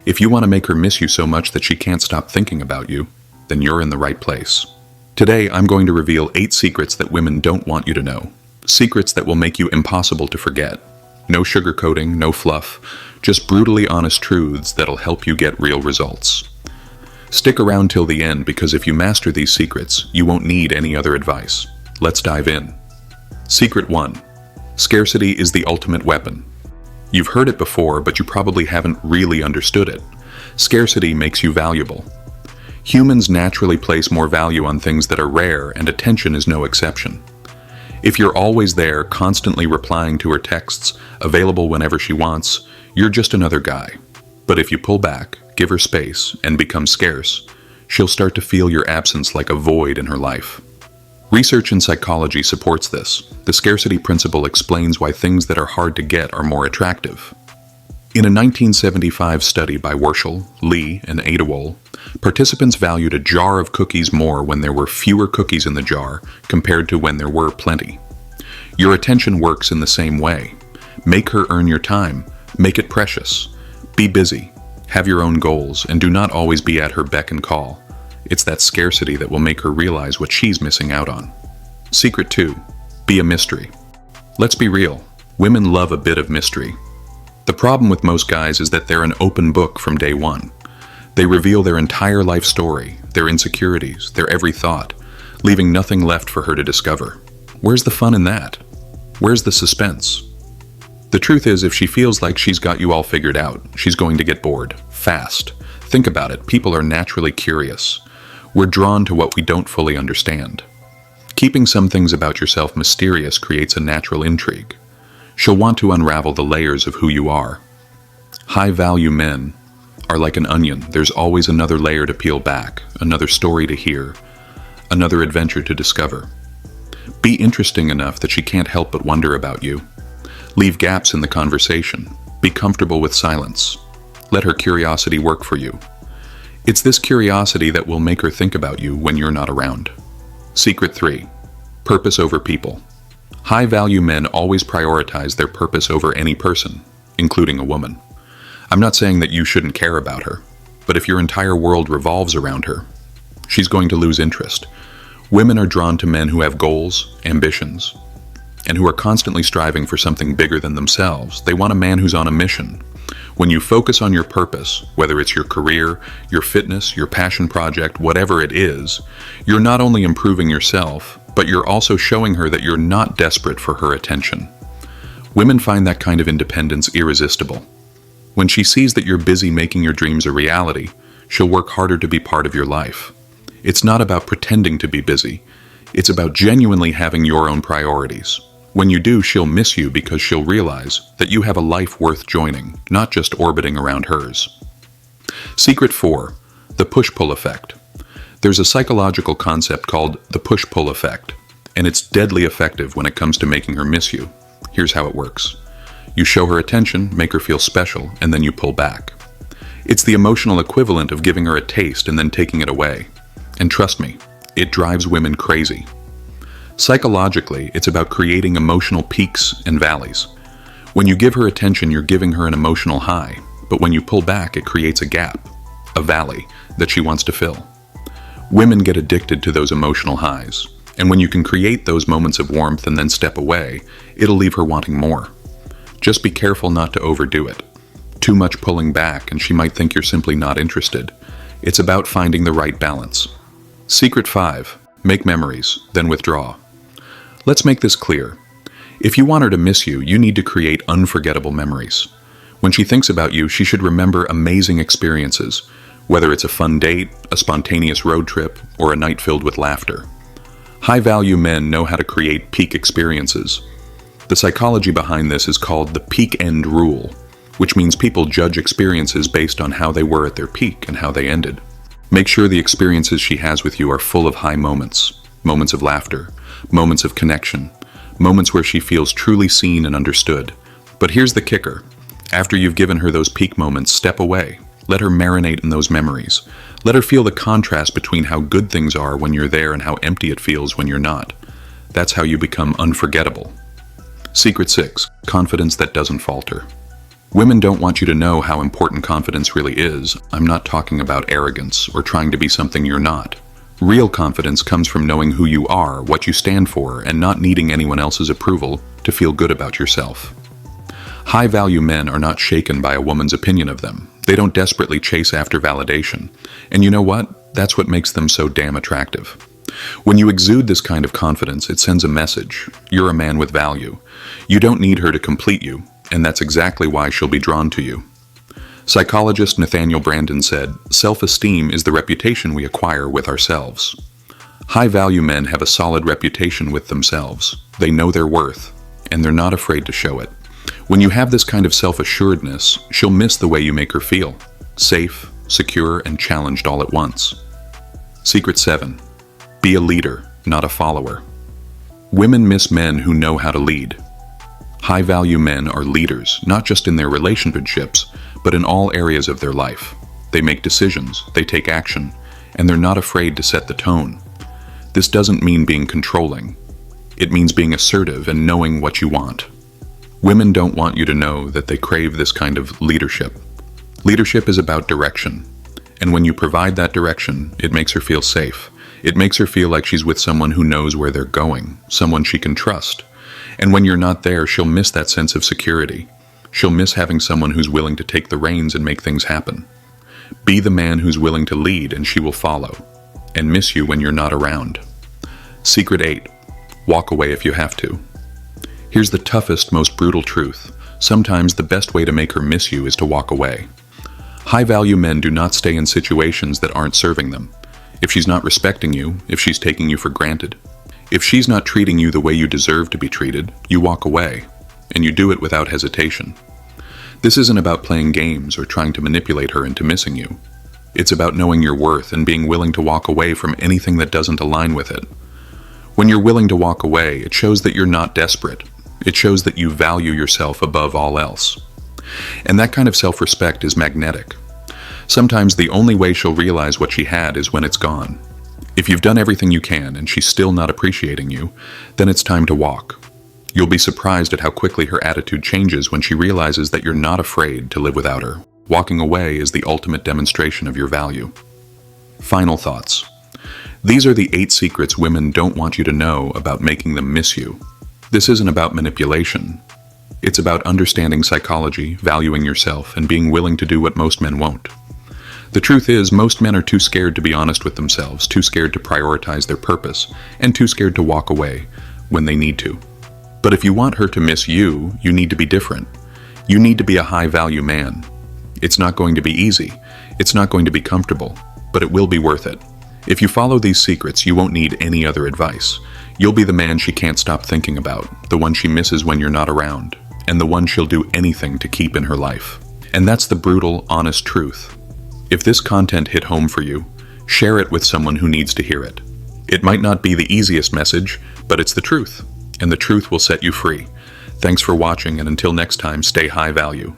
If you want to make her miss you so much that she can't stop thinking about you, then you're in the right place. Today, I'm going to reveal 8 secrets that women don't want you to know. Secrets that will make you impossible to forget. No sugarcoating, no fluff, just brutally honest truths that'll help you get real results. Stick around till the end because if you master these secrets, you won't need any other advice. Let's dive in. Secret 1. Scarcity is the ultimate weapon. You've heard it before, but you probably haven't really understood it. Scarcity makes you valuable. Humans naturally place more value on things that are rare, and attention is no exception. If you're always there, constantly replying to her texts, available whenever she wants, you're just another guy. But if you pull back, give her space, and become scarce, she'll start to feel your absence like a void in her life. Research in psychology supports this. The scarcity principle explains why things that are hard to get are more attractive. In a 1975 study by Werschel, Lee, and Adewole, participants valued a jar of cookies more when there were fewer cookies in the jar compared to when there were plenty. Your attention works in the same way. Make her earn your time. Make it precious. Be busy. Have your own goals, and do not always be at her beck and call. It's that scarcity that will make her realize what she's missing out on. Secret 2. Be a mystery. Let's be real. Women love a bit of mystery. The problem with most guys is that they're an open book from day one. They reveal their entire life story, their insecurities, their every thought, leaving nothing left for her to discover. Where's the fun in that? Where's the suspense? The truth is, if she feels like she's got you all figured out, she's going to get bored, fast. Think about it, people are naturally curious. We're drawn to what we don't fully understand. Keeping some things about yourself mysterious creates a natural intrigue. She'll want to unravel the layers of who you are. High-value men are like an onion. There's always another layer to peel back, another story to hear, another adventure to discover. Be interesting enough that she can't help but wonder about you. Leave gaps in the conversation. Be comfortable with silence. Let her curiosity work for you. It's this curiosity that will make her think about you when you're not around. Secret 3. Purpose over people. High-value men always prioritize their purpose over any person, including a woman. I'm not saying that you shouldn't care about her, but if your entire world revolves around her, she's going to lose interest. Women are drawn to men who have goals, ambitions, and who are constantly striving for something bigger than themselves. They want a man who's on a mission. When you focus on your purpose, whether it's your career, your fitness, your passion project, whatever it is, you're not only improving yourself, but you're also showing her that you're not desperate for her attention. Women find that kind of independence irresistible. When she sees that you're busy making your dreams a reality, she'll work harder to be part of your life. It's not about pretending to be busy. It's about genuinely having your own priorities. When you do, she'll miss you because she'll realize that you have a life worth joining, not just orbiting around hers. Secret 4. The push-pull effect. There's a psychological concept called the push-pull effect, and it's deadly effective when it comes to making her miss you. Here's how it works. You show her attention, make her feel special, and then you pull back. It's the emotional equivalent of giving her a taste and then taking it away. And trust me, it drives women crazy. Psychologically, it's about creating emotional peaks and valleys. When you give her attention, you're giving her an emotional high, but when you pull back, it creates a gap, a valley, that she wants to fill. Women get addicted to those emotional highs, and when you can create those moments of warmth and then step away, it'll leave her wanting more. Just be careful not to overdo it. Too much pulling back, and she might think you're simply not interested. It's about finding the right balance. Secret 5. Make memories, then withdraw. Let's make this clear. If you want her to miss you, you need to create unforgettable memories. When she thinks about you, she should remember amazing experiences, whether it's a fun date, a spontaneous road trip, or a night filled with laughter. High-value men know how to create peak experiences. The psychology behind this is called the peak end rule, which means people judge experiences based on how they were at their peak and how they ended. Make sure the experiences she has with you are full of high moments, moments of laughter, moments of connection, moments where she feels truly seen and understood. But here's the kicker. After you've given her those peak moments, step away. Let her marinate in those memories. Let her feel the contrast between how good things are when you're there and how empty it feels when you're not. That's how you become unforgettable. Secret 6. Confidence that doesn't falter. Women don't want you to know how important confidence really is. I'm not talking about arrogance or trying to be something you're not. Real confidence comes from knowing who you are, what you stand for, and not needing anyone else's approval to feel good about yourself. High-value men are not shaken by a woman's opinion of them. They don't desperately chase after validation. And you know what? That's what makes them so damn attractive. When you exude this kind of confidence, it sends a message. You're a man with value. You don't need her to complete you, and that's exactly why she'll be drawn to you. Psychologist Nathaniel Branden said, "Self-esteem is the reputation we acquire with ourselves." High-value men have a solid reputation with themselves. They know their worth, and they're not afraid to show it. When you have this kind of self-assuredness, she'll miss the way you make her feel. Safe, secure, and challenged all at once. Secret 7. Be a leader, not a follower. Women miss men who know how to lead. High-value men are leaders, not just in their relationships, but in all areas of their life. They make decisions, they take action, and they're not afraid to set the tone. This doesn't mean being controlling. It means being assertive and knowing what you want. Women don't want you to know that they crave this kind of leadership. Leadership is about direction, and when you provide that direction, it makes her feel safe. It makes her feel like she's with someone who knows where they're going, someone she can trust. And when you're not there, she'll miss that sense of security. She'll miss having someone who's willing to take the reins and make things happen. Be the man who's willing to lead, and she will follow, and miss you when you're not around. Secret 8. Walk away if you have to. Here's the toughest, most brutal truth. Sometimes the best way to make her miss you is to walk away. High-value men do not stay in situations that aren't serving them. If she's not respecting you, if she's taking you for granted, if she's not treating you the way you deserve to be treated, you walk away, and you do it without hesitation. This isn't about playing games or trying to manipulate her into missing you. It's about knowing your worth and being willing to walk away from anything that doesn't align with it. When you're willing to walk away, it shows that you're not desperate. It shows that you value yourself above all else. And that kind of self-respect is magnetic. Sometimes the only way she'll realize what she had is when it's gone. If you've done everything you can and she's still not appreciating you, then it's time to walk. You'll be surprised at how quickly her attitude changes when she realizes that you're not afraid to live without her. Walking away is the ultimate demonstration of your value. Final thoughts. These are the 8 secrets women don't want you to know about making them miss you. This isn't about manipulation. It's about understanding psychology, valuing yourself, and being willing to do what most men won't. The truth is, most men are too scared to be honest with themselves, too scared to prioritize their purpose, and too scared to walk away when they need to. But if you want her to miss you, you need to be different. You need to be a high-value man. It's not going to be easy. It's not going to be comfortable, but it will be worth it. If you follow these secrets, you won't need any other advice. You'll be the man she can't stop thinking about, the one she misses when you're not around, and the one she'll do anything to keep in her life. And that's the brutal, honest truth. If this content hit home for you, share it with someone who needs to hear it. It might not be the easiest message, but it's the truth, and the truth will set you free. Thanks for watching, and until next time, stay high value.